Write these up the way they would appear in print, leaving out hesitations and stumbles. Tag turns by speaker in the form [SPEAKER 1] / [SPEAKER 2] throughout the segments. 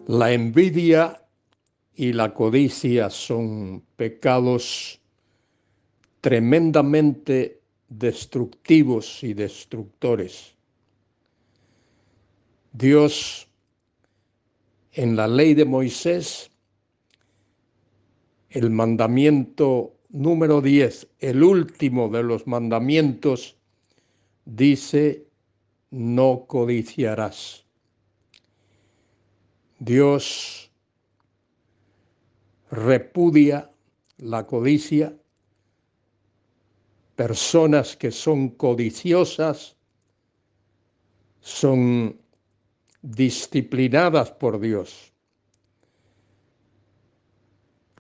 [SPEAKER 1] La envidia y la codicia son pecados tremendamente destructivos y destructores. Dios, en la ley de Moisés, el mandamiento número 10, el último de los mandamientos, dice: no codiciarás. Dios repudia la codicia. Personas que son codiciosas son disciplinadas por Dios.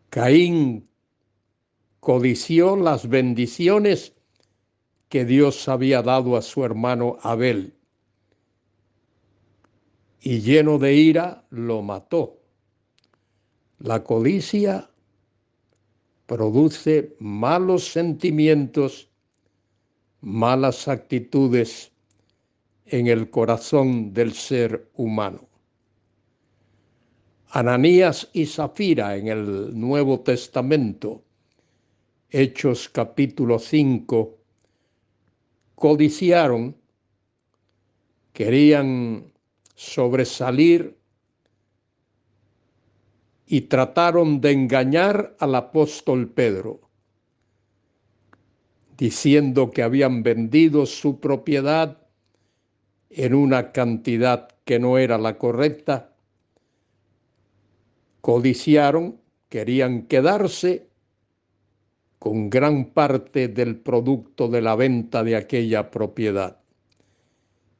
[SPEAKER 1] Caín codició las bendiciones que Dios había dado a su hermano Abel y lleno de ira lo mató. La codicia produce malos sentimientos, malas actitudes en el corazón del ser humano. Ananías y Zafira en el Nuevo Testamento, Hechos capítulo 5, codiciaron, querían sobresalir y trataron de engañar al apóstol Pedro, diciendo que habían vendido su propiedad en una cantidad que no era la correcta. Codiciaron, querían quedarse con gran parte del producto de la venta de aquella propiedad.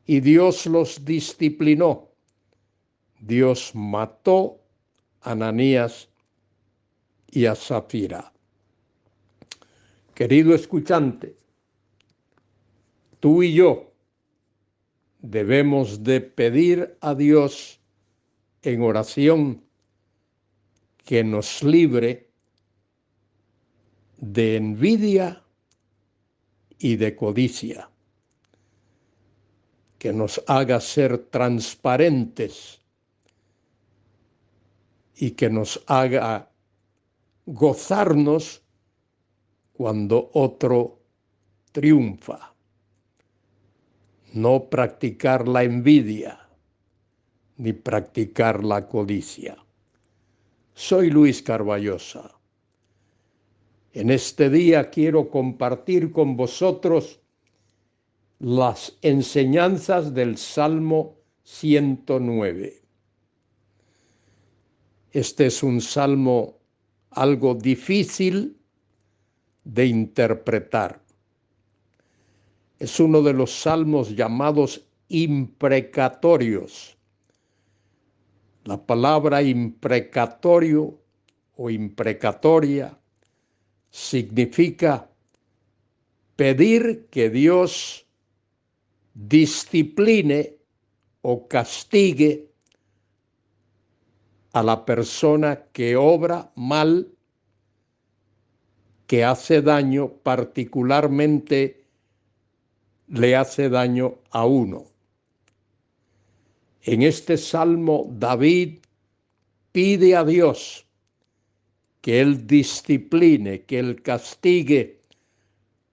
[SPEAKER 1] Y Dios los disciplinó. Dios mató a Ananías y a Zafira. Querido escuchante, tú y yo debemos de pedir a Dios en oración que nos libre de envidia y de codicia, que nos haga ser transparentes y que nos haga gozarnos cuando otro triunfa. No practicar la envidia ni practicar la codicia. Soy Luis Carballosa. En este día quiero compartir con vosotros las enseñanzas del Salmo 109. Este es un salmo algo difícil de interpretar. Es uno de los salmos llamados imprecatorios. La palabra imprecatorio o imprecatoria significa pedir que Dios discipline o castigue a la persona que obra mal, que hace daño, particularmente le hace daño a uno. En este salmo, David pide a Dios que Él discipline, que Él castigue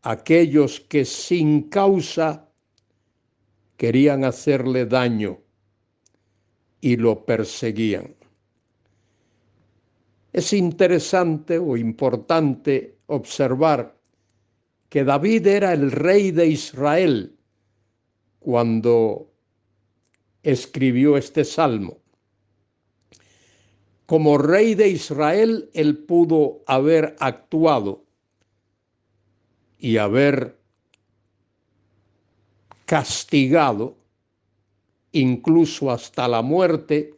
[SPEAKER 1] a aquellos que sin causa querían hacerle daño y lo perseguían. Es interesante o importante observar que David era el rey de Israel cuando escribió este salmo. Como rey de Israel, él pudo haber actuado y haber castigado, incluso hasta la muerte,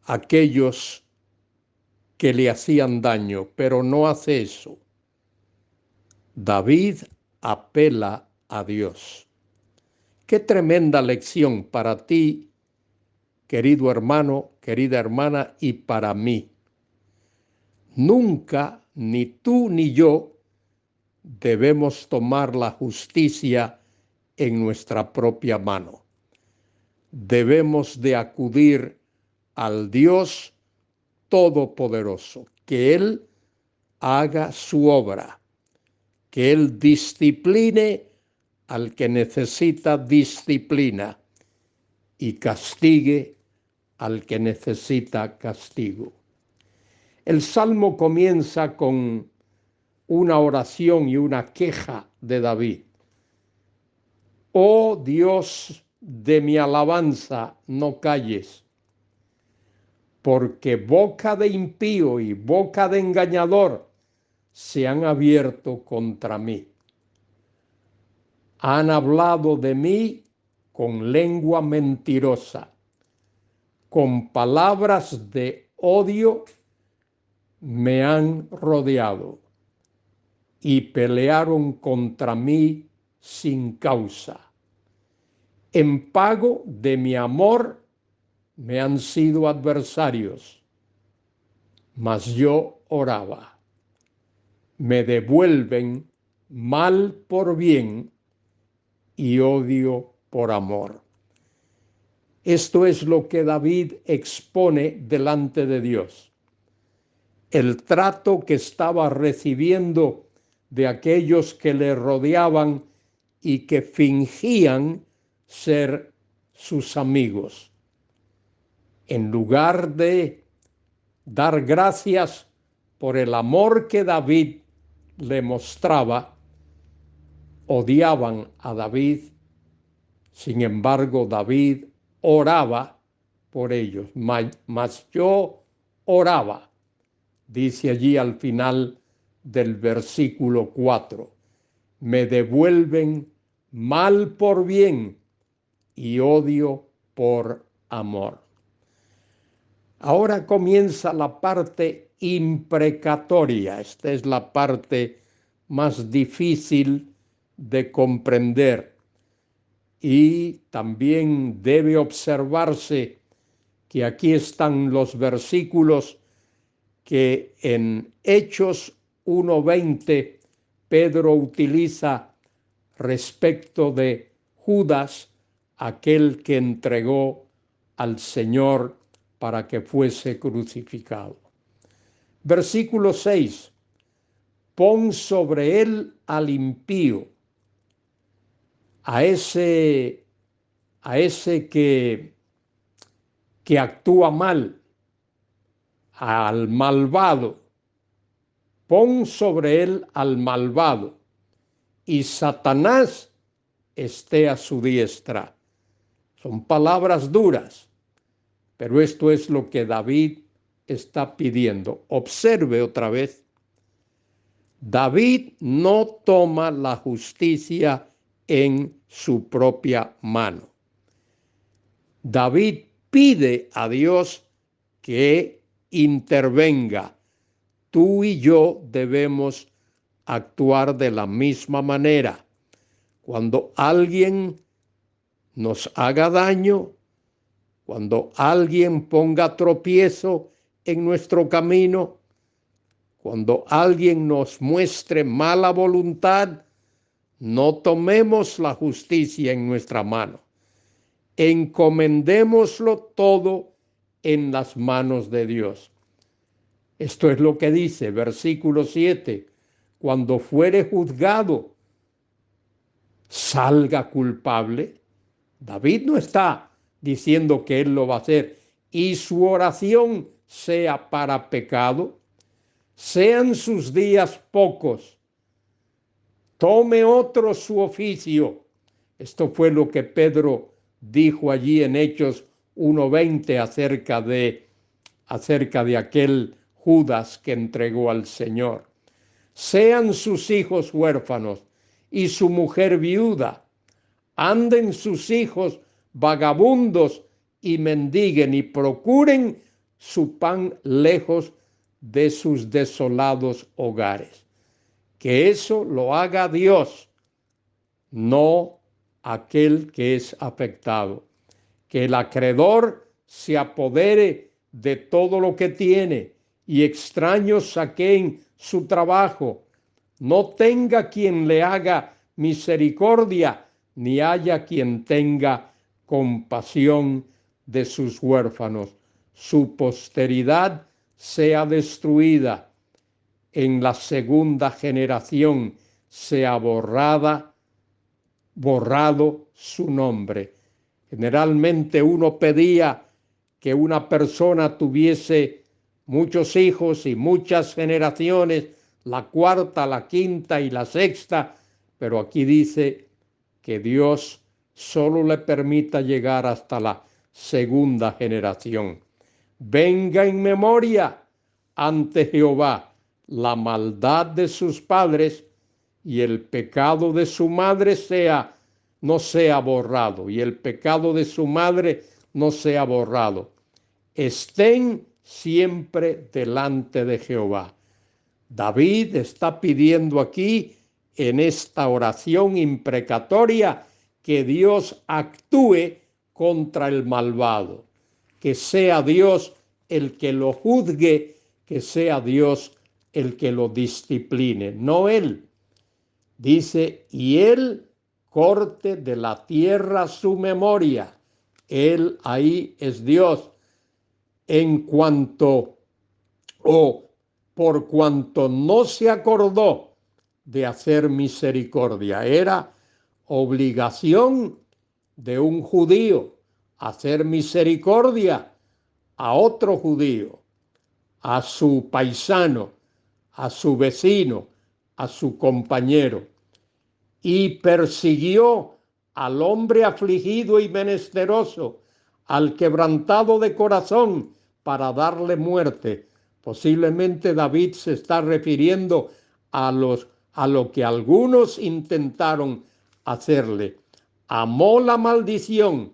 [SPEAKER 1] a aquellos que le hacían daño, pero no hace eso. David apela a Dios. Qué tremenda lección para ti, querido hermano, querida hermana, y para mí. Nunca, ni tú ni yo, debemos tomar la justicia en nuestra propia mano. Debemos de acudir al Dios Todopoderoso, que Él haga su obra, que Él discipline al que necesita disciplina y castigue al que necesita castigo. El Salmo comienza con una oración y una queja de David. Oh Dios de mi alabanza, no calles, porque boca de impío y boca de engañador se han abierto contra mí. Han hablado de mí con lengua mentirosa, con palabras de odio me han rodeado y pelearon contra mí sin causa. En pago de mi amor me han sido adversarios, mas yo oraba. Me devuelven mal por bien y odio por amor. Esto es lo que David expone delante de Dios. El trato que estaba recibiendo de aquellos que le rodeaban y que fingían ser sus amigos. En lugar de dar gracias por el amor que David le mostraba, odiaban a David. Sin embargo, David oraba por ellos, mas yo oraba, dice allí al final del versículo 4, me devuelven mal por bien y odio por amor. Ahora comienza la parte imprecatoria. Esta es la parte más difícil de comprender. Y también debe observarse que aquí están los versículos que en Hechos 1:20 Pedro utiliza respecto de Judas, aquel que entregó al Señor para que fuese crucificado. Versículo 6. Pon sobre él al impío, a ese que actúa mal, al malvado. Pon sobre él al malvado, y Satanás esté a su diestra. Son palabras duras, pero esto es lo que David está pidiendo. Observe otra vez. David no toma la justicia en su propia mano. David pide a Dios que intervenga. Tú y yo debemos actuar de la misma manera. Cuando alguien nos haga daño, cuando alguien ponga tropiezo en nuestro camino, cuando alguien nos muestre mala voluntad, no tomemos la justicia en nuestra mano. Encomendémoslo todo en las manos de Dios. Esto es lo que dice versículo 7. Cuando fuere juzgado, salga culpable. David no está diciendo que él lo va a hacer y su oración sea para pecado. Sean sus días pocos. Tome otro su oficio. Esto fue lo que Pedro dijo allí en Hechos 1:20 acerca de aquel Judas que entregó al Señor. Sean sus hijos huérfanos y su mujer viuda. Anden sus hijos vagabundos y mendiguen y procuren su pan lejos de sus desolados hogares. Que eso lo haga Dios, no aquel que es afectado. Que el acreedor se apodere de todo lo que tiene y extraños saquen su trabajo. No tenga quien le haga misericordia, ni haya quien tenga compasión de sus huérfanos. su posteridad sea destruida, en la segunda generación sea borrado su nombre. Generalmente uno pedía que una persona tuviese muchos hijos y muchas generaciones, la cuarta, la quinta y la sexta, pero aquí dice que Dios solo le permita llegar hasta la segunda generación. Venga en memoria ante Jehová la maldad de sus padres, y el pecado de su madre no sea borrado, y el pecado de su madre no sea borrado. Estén siempre delante de Jehová. David está pidiendo aquí, en esta oración imprecatoria, que Dios actúe contra el malvado, que sea Dios el que lo juzgue, que sea Dios el que lo discipline, no él. Dice, y él corte de la tierra su memoria. Él ahí es Dios. En cuanto o por cuanto no se acordó de hacer misericordia. Era obligación de un judío hacer misericordia a otro judío, a su paisano, a su vecino, a su compañero. Y persiguió al hombre afligido y menesteroso, al quebrantado de corazón, para darle muerte. Posiblemente David se está refiriendo a lo que algunos intentaron hacerle. Amó la maldición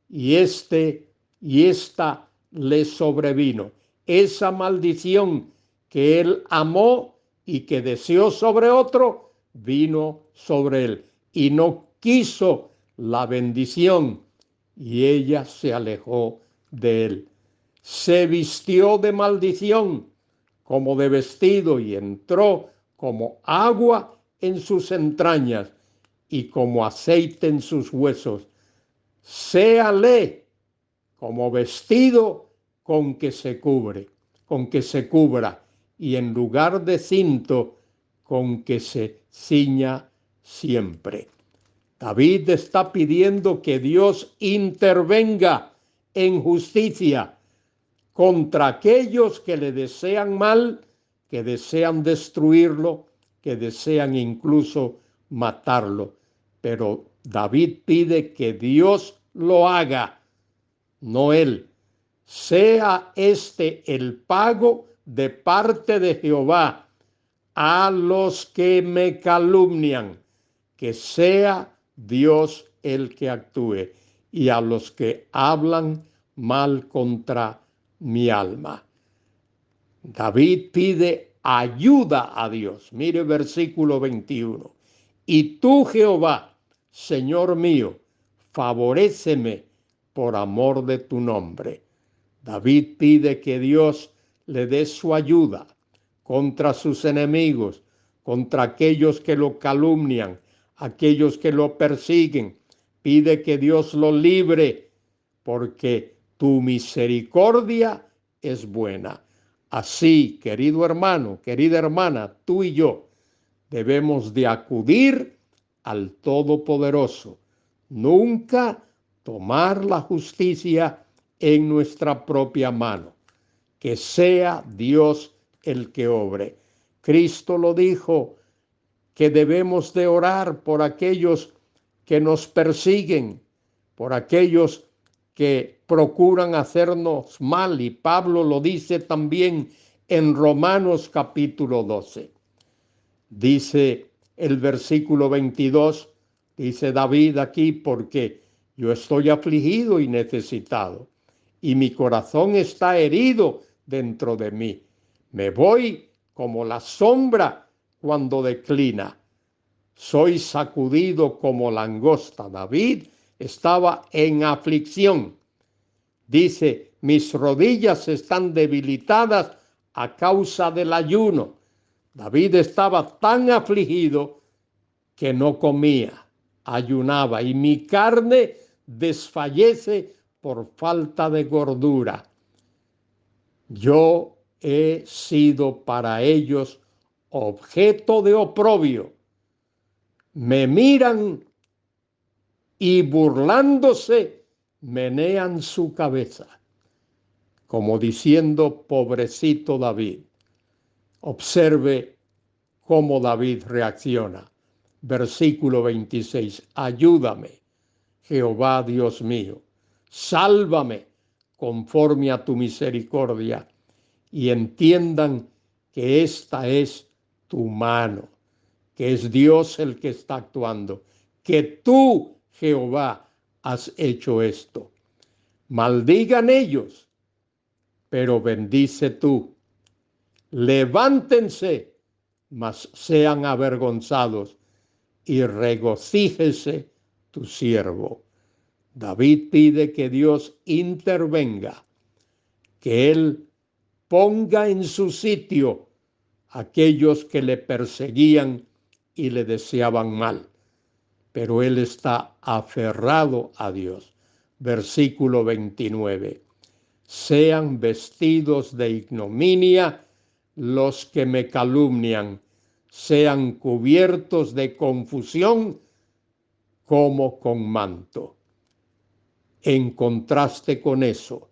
[SPEAKER 1] y esta le sobrevino. Esa maldición que él amó y que deseó sobre otro, vino sobre él, y no quiso la bendición, y ella se alejó de él. Se vistió de maldición como de vestido, y entró como agua en sus entrañas y como aceite en sus huesos. Séale como vestido con que se cubra, y en lugar de cinto con que se ciña siempre. David está pidiendo que Dios intervenga en justicia contra aquellos que le desean mal, que desean destruirlo, que desean incluso matarlo. Pero David pide que Dios lo haga, no él. Sea este el pago de parte de Jehová a los que me calumnian, que sea Dios el que actúe, y a los que hablan mal contra mi alma. David pide ayuda a Dios. Mire versículo 21. Y tú, Jehová, Señor mío, favoréceme por amor de tu nombre. David pide que Dios le dé su ayuda contra sus enemigos, contra aquellos que lo calumnian, aquellos que lo persiguen. Pide que Dios lo libre, porque tu misericordia es buena. Así, querido hermano, querida hermana, tú y yo debemos de acudir al Todopoderoso. Nunca tomar la justicia en nuestra propia mano. Que sea Dios el que obre. Cristo lo dijo, que debemos de orar por aquellos que nos persiguen, por aquellos que procuran hacernos mal, y Pablo lo dice también en Romanos capítulo 12. Dice el versículo 22, dice David aquí, porque yo estoy afligido y necesitado, y mi corazón está herido dentro de mí. Me voy como la sombra cuando declina. Soy sacudido como langosta. David estaba en aflicción. Dice, mis rodillas están debilitadas a causa del ayuno. David estaba tan afligido que no comía, ayunaba, y mi carne desfallece por falta de gordura. Yo he sido para ellos objeto de oprobio. Me miran y burlándose menean su cabeza, como diciendo, pobrecito David. Observe cómo David reacciona. Versículo 26. Ayúdame, Jehová Dios mío. Sálvame conforme a tu misericordia y entiendan que esta es tu mano, que es Dios el que está actuando, que tú, Jehová, has hecho esto. Maldigan ellos, pero bendice tú. Levántense, mas sean avergonzados, y regocíjese tu siervo. David pide que Dios intervenga, que Él ponga en su sitio a aquellos que le perseguían y le deseaban mal. Pero él está aferrado a Dios. Versículo 29. Sean vestidos de ignominia los que me calumnian, sean cubiertos de confusión como con manto. En contraste con eso,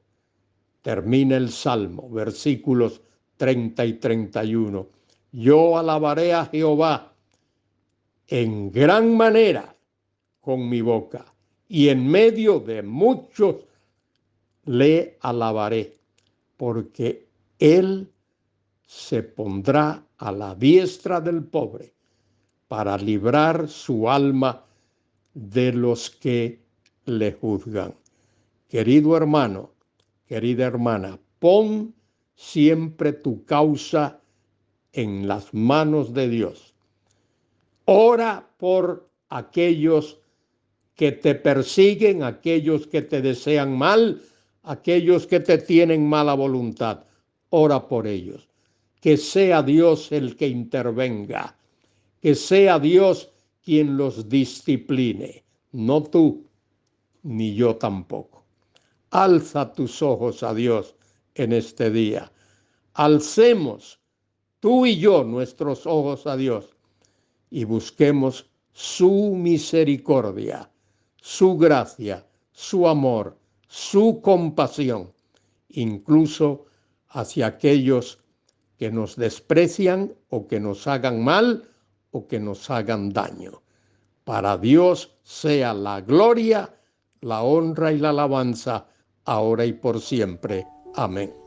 [SPEAKER 1] termina el Salmo, versículos 30 y 31. Yo alabaré a Jehová en gran manera con mi boca, y en medio de muchos le alabaré, porque él se pondrá a la diestra del pobre para librar su alma de los que le juzgan. Querido hermano, querida hermana, pon siempre tu causa en las manos de Dios. Ora por aquellos que te persiguen, aquellos que te desean mal, aquellos que te tienen mala voluntad. Ora por ellos. Que sea Dios el que intervenga, que sea Dios quien los discipline, no tú ni yo tampoco. Alza tus ojos a Dios en este día. Alcemos tú y yo nuestros ojos a Dios y busquemos su misericordia, su gracia, su amor, su compasión, incluso hacia aquellos que nos desprecian o que nos hagan mal o que nos hagan daño. Para Dios sea la gloria, la honra y la alabanza, ahora y por siempre. Amén.